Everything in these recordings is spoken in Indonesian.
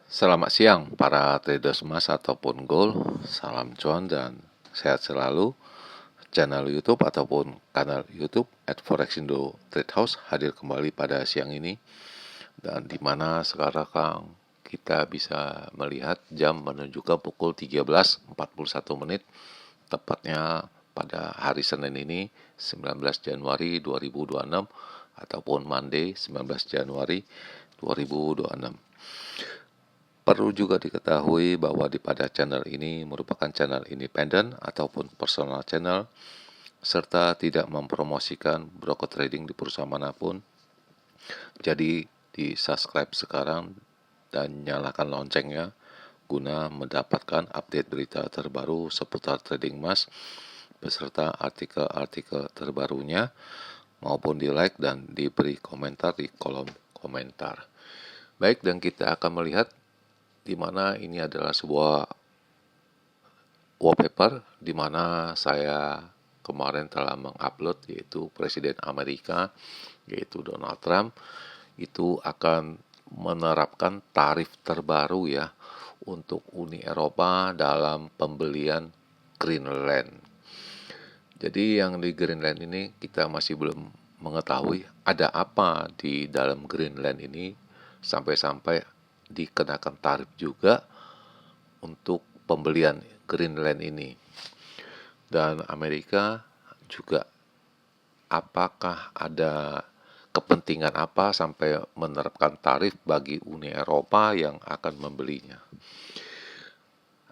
Selamat siang para traders emas ataupun gold. Salam cuan dan sehat selalu. Channel YouTube ataupun kanal YouTube @forexindo Trade House hadir kembali pada siang ini, dan di mana sekarang kita bisa melihat jam menunjukkan pukul 13.41 tepatnya pada hari Senin ini 19 Januari 2026 ataupun Monday 19 Januari 2026. Perlu juga diketahui bahwa pada channel ini merupakan channel independen ataupun personal channel, serta tidak mempromosikan broker trading di perusahaan manapun. Jadi di-subscribe sekarang dan nyalakan loncengnya guna mendapatkan update berita terbaru seputar trading emas beserta artikel-artikel terbarunya, maupun di like dan diberi komentar di kolom komentar. Baik, dan kita akan melihat di mana ini adalah sebuah wallpaper di mana saya kemarin telah mengupload, yaitu Presiden Amerika, yaitu Donald Trump, itu akan menerapkan tarif terbaru ya untuk Uni Eropa dalam pembelian Greenland. Jadi yang di Greenland ini kita masih belum mengetahui ada apa di dalam Greenland ini sampai-sampai dikenakan tarif juga untuk pembelian Greenland ini. Dan Amerika juga apakah ada kepentingan apa sampai menerapkan tarif bagi Uni Eropa yang akan membelinya.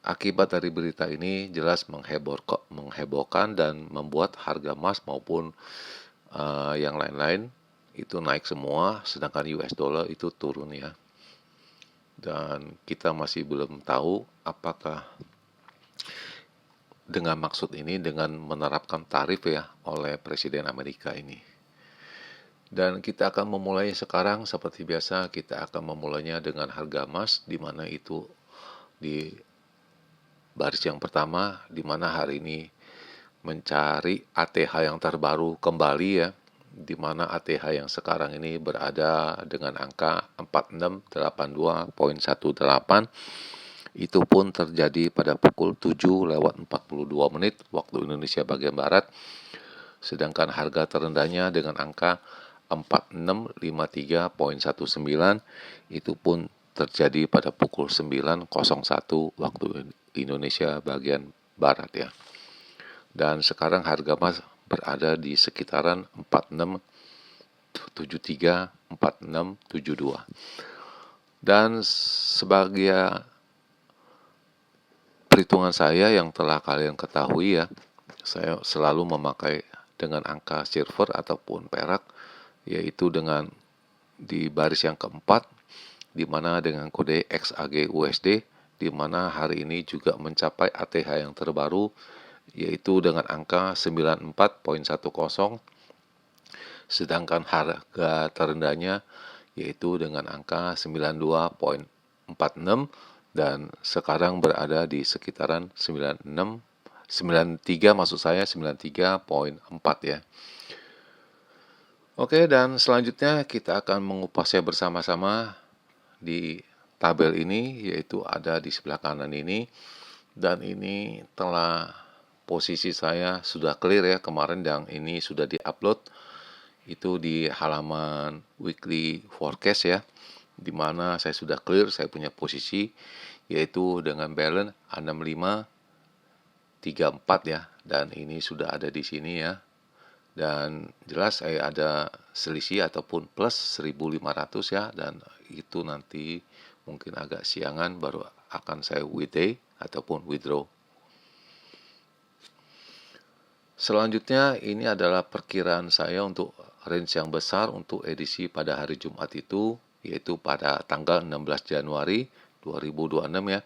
Akibat dari berita ini jelas menghebohkan dan membuat harga emas maupun yang lain-lain itu naik semua, sedangkan US dollar itu turun ya. Dan kita masih belum tahu apakah dengan maksud ini dengan menerapkan tarif ya oleh Presiden Amerika ini. Dan kita akan memulai sekarang seperti biasa, kita akan memulainya dengan harga emas, di mana itu di baris yang pertama, di mana hari ini mencari ATH yang terbaru kembali ya, di mana ATH yang sekarang ini berada dengan angka 4682.18. Itu pun terjadi pada pukul 7:42 waktu Indonesia bagian Barat. Sedangkan harga terendahnya dengan angka 4653.19 itu pun terjadi pada pukul 9:01 waktu Indonesia bagian Barat ya. Dan sekarang harga emas berada di sekitaran 4673, 4672. Dan sebagai perhitungan saya yang telah kalian ketahui ya, saya selalu memakai dengan angka silver ataupun perak, yaitu dengan di baris yang keempat, di mana dengan kode XAG USD, di mana hari ini juga mencapai ATH yang terbaru, yaitu dengan angka 94.10, sedangkan harga terendahnya yaitu dengan angka 92.46, dan sekarang berada di sekitaran 93 maksud saya 93.4 ya. Oke, dan selanjutnya kita akan mengupasnya bersama-sama di tabel ini, yaitu ada di sebelah kanan ini. Dan ini telah posisi saya sudah clear ya kemarin, dan ini sudah diupload itu di halaman weekly forecast ya, di mana saya sudah clear saya punya posisi, yaitu dengan balance 6534 ya, dan ini sudah ada di sini ya. Dan jelas saya ada selisih ataupun plus 1.500 ya, dan itu nanti mungkin agak siangan baru akan saya ataupun withdraw. Selanjutnya ini adalah perkiraan saya untuk range yang besar untuk edisi pada hari Jumat itu, yaitu pada tanggal 16 Januari 2026 ya,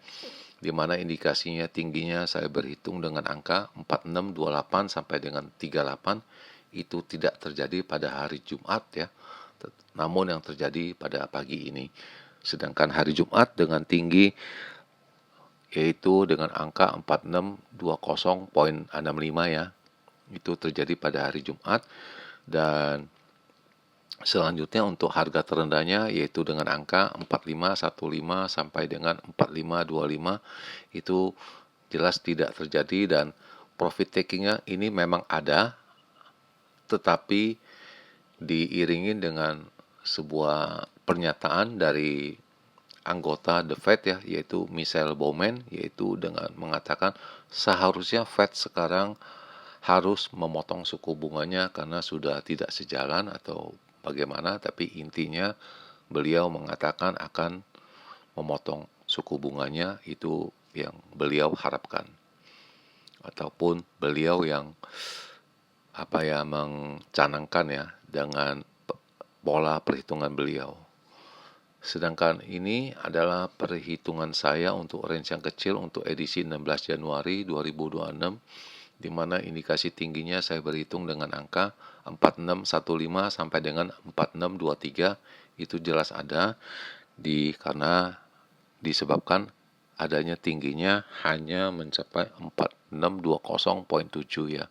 di mana indikasinya tingginya saya berhitung dengan angka 4628 sampai dengan 38. Itu tidak terjadi pada hari Jumat ya, namun yang terjadi pada pagi ini. Sedangkan hari Jumat dengan tinggi yaitu dengan angka 4620.65 ya, itu terjadi pada hari Jumat. Dan Selanjutnya untuk harga terendahnya yaitu dengan angka 4515 sampai dengan 4525 itu jelas tidak terjadi, dan profit takingnya ini memang ada, tetapi diiringi dengan sebuah pernyataan dari anggota The Fed ya, yaitu Michelle Bowman, yaitu dengan mengatakan seharusnya Fed sekarang harus memotong suku bunganya karena sudah tidak sejalan atau bagaimana, tapi intinya beliau mengatakan akan memotong suku bunganya, itu yang beliau harapkan ataupun beliau yang mencanangkan ya dengan pola perhitungan beliau. Sedangkan ini adalah perhitungan saya untuk range yang kecil untuk edisi 16 Januari 2026, di mana indikasi tingginya saya berhitung dengan angka 4615 sampai dengan 4623. Itu jelas ada karena disebabkan adanya tingginya hanya mencapai 4620.7 ya.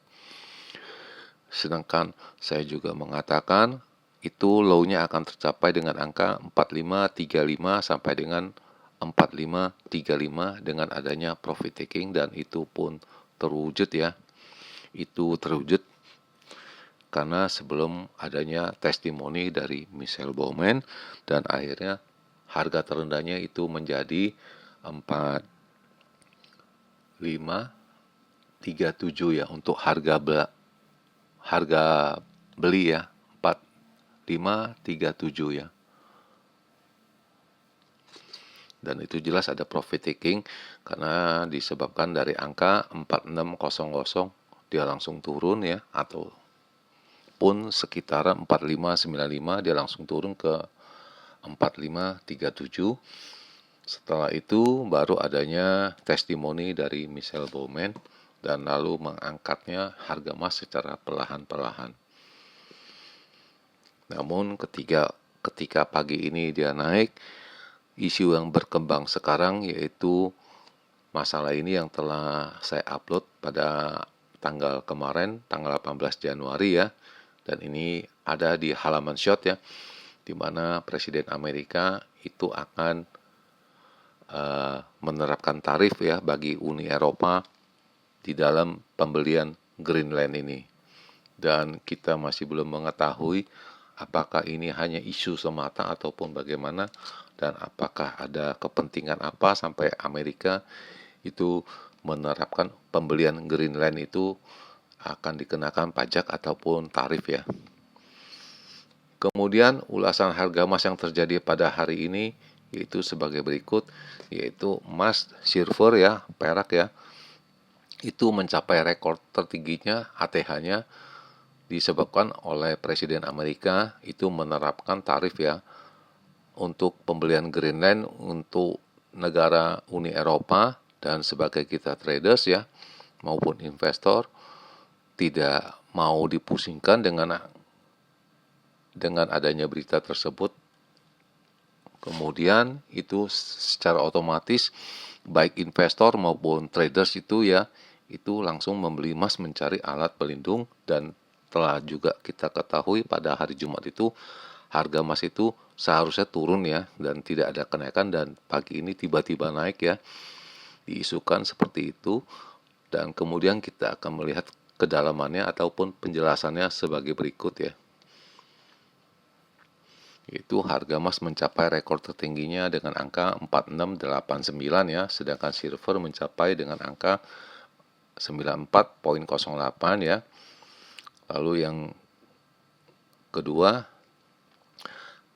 Sedangkan saya juga mengatakan itu low-nya akan tercapai dengan angka 4535 sampai dengan 4535 dengan adanya profit taking, dan itu pun terwujud ya. Itu terwujud karena sebelum adanya testimoni dari Michelle Bowman, dan akhirnya harga terendahnya itu menjadi 4537 ya untuk harga beli ya, 4537 ya. Dan itu jelas ada profit taking karena disebabkan dari angka 4600 dia langsung turun ya, atau pun sekitaran 4595 dia langsung turun ke 4537. Setelah itu baru adanya testimoni dari Michelle Bowman dan lalu mengangkatnya harga emas secara perlahan-perlahan. Namun ketika pagi ini dia naik, isu yang berkembang sekarang yaitu masalah ini yang telah saya upload pada tanggal kemarin, tanggal 18 Januari ya. Dan ini ada di halaman short ya, di mana Presiden Amerika itu akan menerapkan tarif ya bagi Uni Eropa di dalam pembelian Greenland ini. Dan kita masih belum mengetahui apakah ini hanya isu semata ataupun bagaimana, dan apakah ada kepentingan apa sampai Amerika itu menerapkan pembelian Greenland itu akan dikenakan pajak ataupun tarif ya. Kemudian ulasan harga emas yang terjadi pada hari ini yaitu sebagai berikut, yaitu emas silver ya, perak ya, itu mencapai rekor tertingginya ATH-nya disebabkan oleh Presiden Amerika itu menerapkan tarif ya untuk pembelian Greenland untuk negara Uni Eropa, dan sebagai kita traders ya maupun investor tidak mau dipusingkan dengan adanya berita tersebut. Kemudian itu secara otomatis baik investor maupun traders itu langsung membeli emas mencari alat pelindung, dan telah juga kita ketahui pada hari Jumat itu harga emas itu seharusnya turun ya dan tidak ada kenaikan, dan pagi ini tiba-tiba naik ya, diisukan seperti itu. Dan kemudian kita akan melihat kedalamannya ataupun penjelasannya sebagai berikut ya. Itu harga emas mencapai rekor tertingginya dengan angka 4689 ya, sedangkan silver mencapai dengan angka 94.08 ya. Lalu yang kedua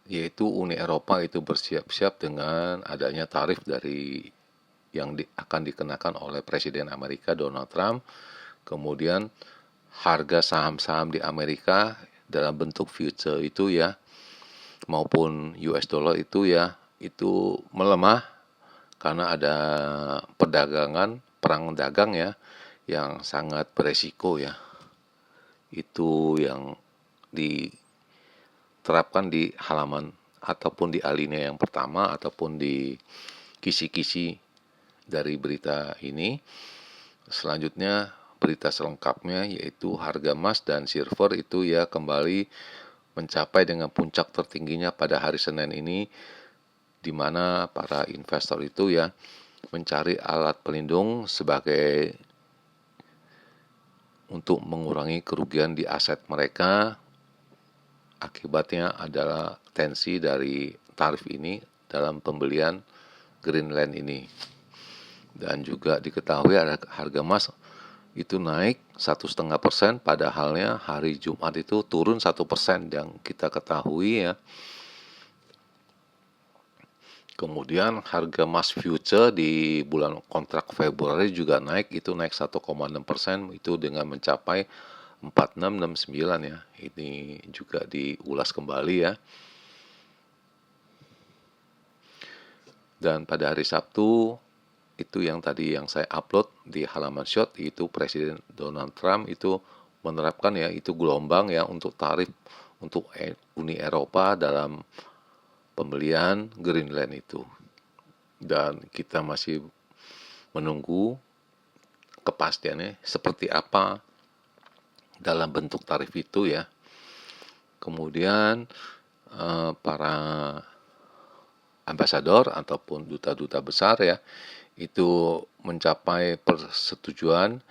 yaitu Uni Eropa itu bersiap-siap dengan adanya tarif dari yang akan dikenakan oleh Presiden Amerika Donald Trump. Kemudian harga saham-saham di Amerika dalam bentuk future itu ya maupun US dollar itu ya itu melemah karena ada perang dagang ya yang sangat beresiko ya. Itu yang diterapkan di halaman ataupun di alinea yang pertama ataupun di kisi-kisi dari berita ini. Selanjutnya berita selengkapnya yaitu harga emas dan silver itu ya kembali mencapai dengan puncak tertingginya pada hari Senin ini, di mana para investor itu ya mencari alat pelindung sebagai untuk mengurangi kerugian di aset mereka. Akibatnya adalah tensi dari tarif ini dalam pembelian Greenland ini. Dan juga diketahui harga emas itu naik 1,5%, padahalnya hari Jumat itu turun 1% yang kita ketahui ya. Kemudian harga emas future di bulan kontrak Februari juga naik, itu naik 1,6%, itu dengan mencapai 4669 ya. Ini juga diulas kembali ya. Dan pada hari Sabtu itu yang tadi yang saya upload di halaman short, itu Presiden Donald Trump itu menerapkan ya itu gelombang ya untuk tarif untuk Uni Eropa dalam pembelian Greenland itu. Dan kita masih menunggu kepastiannya seperti apa dalam bentuk tarif itu ya. Kemudian para ambasador ataupun duta-duta besar ya itu mencapai persetujuan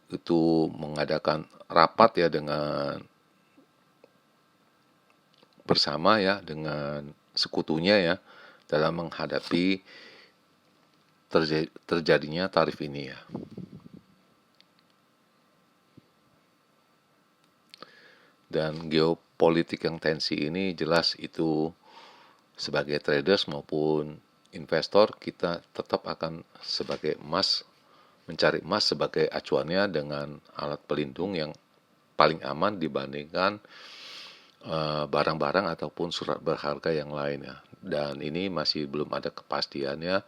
itu mengadakan rapat ya dengan bersama ya dengan sekutunya ya dalam menghadapi terjadinya tarif ini ya. Dan geopolitik yang tensi ini jelas itu sebagai traders maupun investor kita tetap akan sebagai mencari emas sebagai acuannya dengan alat pelindung yang paling aman dibandingkan barang-barang ataupun surat berharga yang lainnya. Dan ini masih belum ada kepastiannya,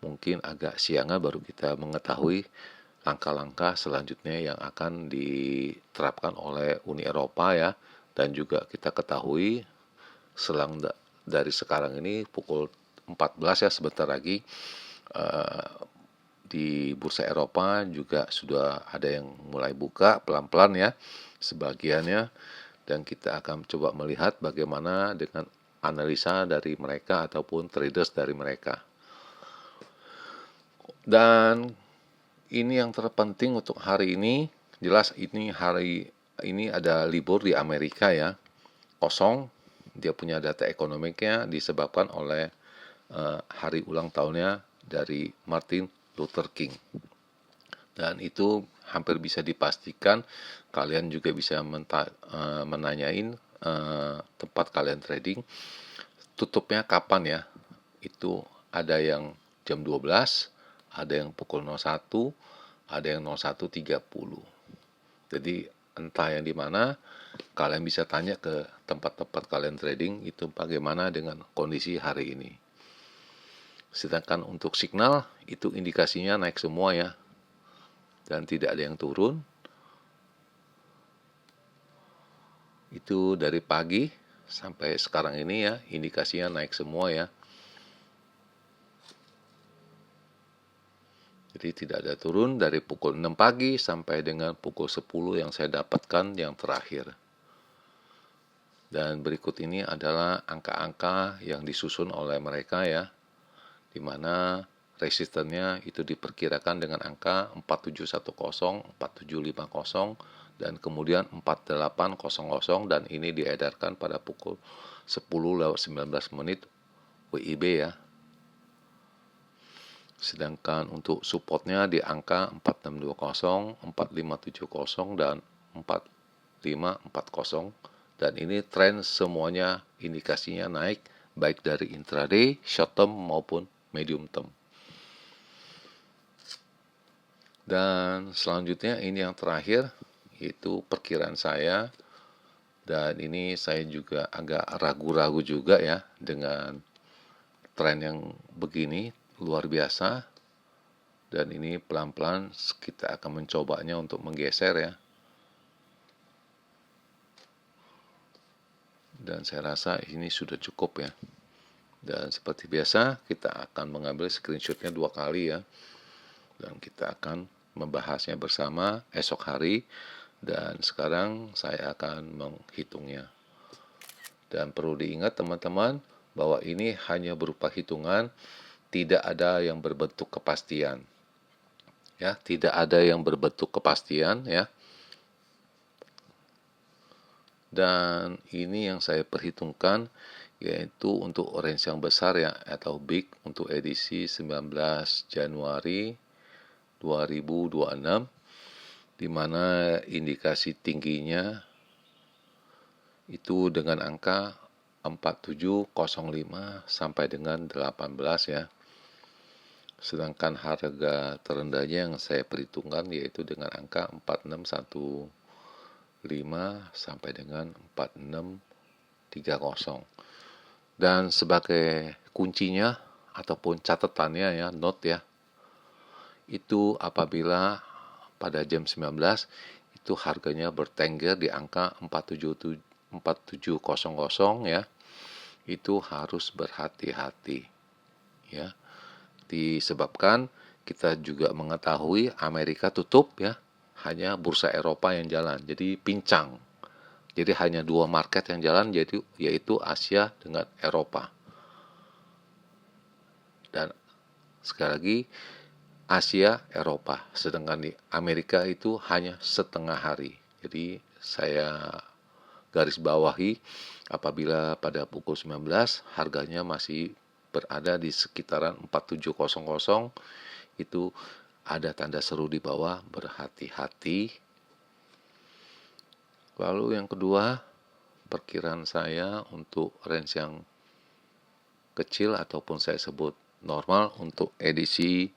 mungkin agak siangan baru kita mengetahui langkah-langkah selanjutnya yang akan diterapkan oleh Uni Eropa ya. Dan juga kita ketahui selang dari sekarang ini pukul 14 ya sebentar lagi di bursa Eropa juga sudah ada yang mulai buka pelan-pelan ya sebagiannya, dan kita akan coba melihat bagaimana dengan analisa dari mereka ataupun traders dari mereka. Dan ini yang terpenting untuk hari ini, jelas ini hari ini ada libur di Amerika ya, kosong, dia punya data ekonomiknya disebabkan oleh hari ulang tahunnya dari Martin Luther King. Dan itu hampir bisa dipastikan kalian juga bisa menanyain tempat kalian trading tutupnya kapan ya. Itu ada yang jam 12, ada yang pukul 01, ada yang 01.30. Jadi entah yang di mana, kalian bisa tanya ke tempat-tempat kalian trading itu bagaimana dengan kondisi hari ini. Sedangkan untuk signal itu indikasinya naik semua ya, dan tidak ada yang turun. Itu dari pagi sampai sekarang ini ya, indikasinya naik semua ya. Jadi tidak ada turun dari pukul 6 pagi sampai dengan pukul 10 yang saya dapatkan yang terakhir. Dan berikut ini adalah angka-angka yang disusun oleh mereka ya, di mana resistennya itu diperkirakan dengan angka 4710, 4750, dan kemudian 4800, dan ini diedarkan pada pukul 10:19 WIB ya. Sedangkan untuk supportnya di angka 4620, 4570, dan 4540. Dan ini tren semuanya indikasinya naik, baik dari intraday, short term maupun medium term. Dan selanjutnya ini yang terakhir, yaitu perkiraan saya. Dan ini saya juga agak ragu-ragu juga ya dengan tren yang begini, luar biasa. Dan ini pelan-pelan kita akan mencobanya untuk menggeser ya. Dan saya rasa ini sudah cukup ya. Dan seperti biasa kita akan mengambil screenshotnya 2 kali ya. Dan kita akan membahasnya bersama esok hari. Dan sekarang saya akan menghitungnya. Dan perlu diingat teman-teman bahwa ini hanya berupa hitungan, tidak ada yang berbentuk kepastian. Ya, tidak ada yang berbentuk kepastian ya. Dan ini yang saya perhitungkan yaitu untuk range yang besar ya atau big untuk edisi 19 Januari 2026 di mana indikasi tingginya itu dengan angka 4705 sampai dengan 18 ya. Sedangkan harga terendahnya yang saya perhitungkan yaitu dengan angka 4615 sampai dengan 4630. Dan sebagai kuncinya ataupun catatannya ya, note ya, itu apabila pada jam 19 itu harganya bertengger di angka 4700 ya, itu harus berhati-hati ya. Disebabkan kita juga mengetahui Amerika tutup ya, hanya bursa Eropa yang jalan, jadi pincang. Jadi hanya dua market yang jalan, yaitu Asia dengan Eropa. Dan sekali lagi Asia, Eropa. Sedangkan di Amerika itu hanya setengah hari. Jadi saya garis bawahi apabila pada pukul 19 harganya masih berada di sekitaran 4700, itu ada tanda seru di bawah, berhati-hati. Lalu yang kedua, perkiraan saya untuk range yang kecil ataupun saya sebut normal untuk edisi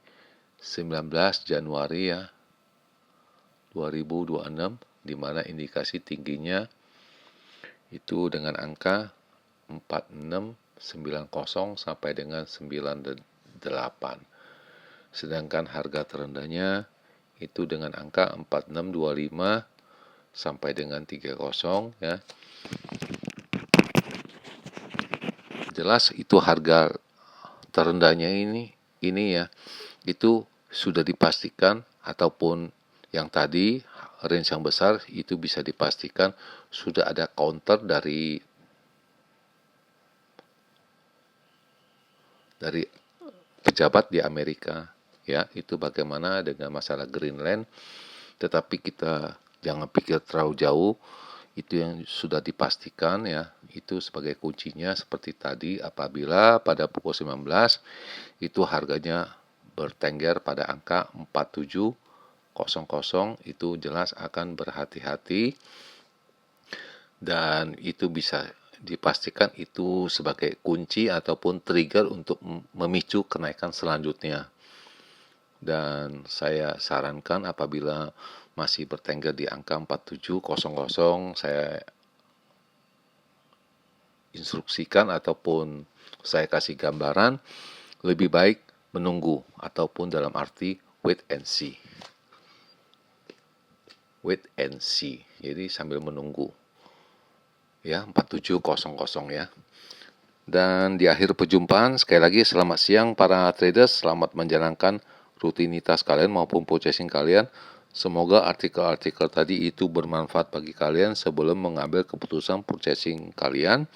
19 Januari ya 2026, di mana indikasi tingginya itu dengan angka 4690 sampai dengan 98. Sedangkan harga terendahnya itu dengan angka 4625 sampai dengan 30 ya. Jelas itu harga terendahnya ini ya, itu sudah dipastikan ataupun yang tadi range yang besar itu bisa dipastikan sudah ada counter dari pejabat di Amerika ya. Itu bagaimana dengan masalah Greenland, tetapi kita jangan pikir terlalu jauh. Itu yang sudah dipastikan ya, itu sebagai kuncinya seperti tadi, apabila pada pukul 19 itu harganya bertengger pada angka 4700, itu jelas akan berhati-hati. Dan itu bisa dipastikan itu sebagai kunci ataupun trigger untuk memicu kenaikan selanjutnya. Dan saya sarankan apabila masih bertengger di angka 4700, saya instruksikan ataupun saya kasih gambaran lebih baik menunggu ataupun dalam arti wait and see. Wait and see. Jadi sambil menunggu. Ya, 4700 ya. Dan di akhir perjumpaan sekali lagi selamat siang para traders, selamat menjalankan rutinitas kalian maupun purchasing kalian. Semoga artikel-artikel tadi itu bermanfaat bagi kalian sebelum mengambil keputusan purchasing kalian.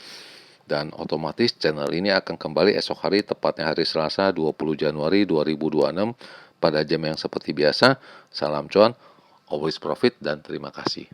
Dan otomatis channel ini akan kembali esok hari, tepatnya hari Selasa 20 Januari 2026 pada jam yang seperti biasa. Salam cuan, always profit, dan terima kasih.